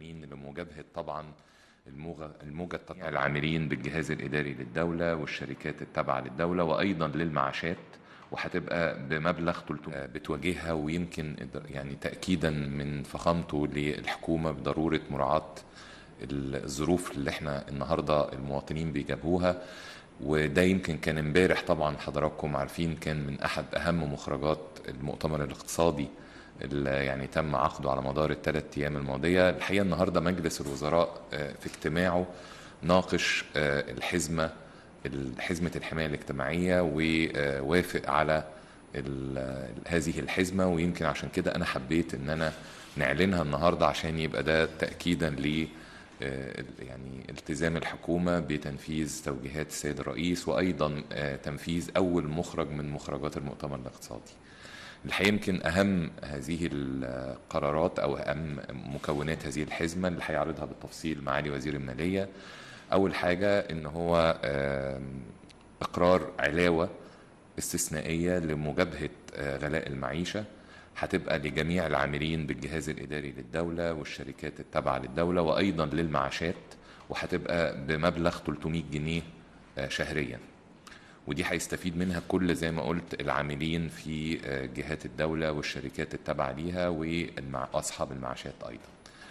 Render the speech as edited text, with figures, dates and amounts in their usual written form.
لمواجهة طبعا الموجة العاملين بالجهاز الإداري للدولة والشركات التابعة للدولة وأيضا للمعاشات، وهتبقى بمبلغ 300 بتواجهها. ويمكن يعني تأكيدا من فخامته للحكومة بضرورة مراعاة الظروف اللي احنا النهاردة المواطنين بيجابوها. وده يمكن كان امبارح، طبعا حضراتكم عارفين، كان من أحد أهم مخرجات المؤتمر الاقتصادي اللي يعني تم عقده على مدار الثلاث أيام الماضية. الحقيقة النهاردة مجلس الوزراء في اجتماعه ناقش حزمة الحماية الاجتماعية، ووافق على هذه الحزمة. ويمكن عشان كده أنا حبيت أن أنا نعلنها النهاردة، عشان يبقى ده تأكيدا ل يعني التزام الحكومة بتنفيذ توجيهات السيد الرئيس، وأيضا تنفيذ أول مخرج من مخرجات المؤتمر الاقتصادي. الحقيقة يمكن أهم هذه القرارات أو أهم مكونات هذه الحزمة اللي هيعرضها بالتفصيل معالي وزير المالية. أول حاجة إن هو إقرار علاوة استثنائية لمجابهة غلاء المعيشة، هتبقى لجميع العاملين بالجهاز الإداري للدولة والشركات التابعة للدولة وأيضا للمعاشات، وهتبقى بمبلغ 300 جنيه شهريا. ودي هيستفيد منها كل، زي ما قلت، العاملين في جهات الدولة والشركات التابعة ليها وأصحاب المعاشات أيضا.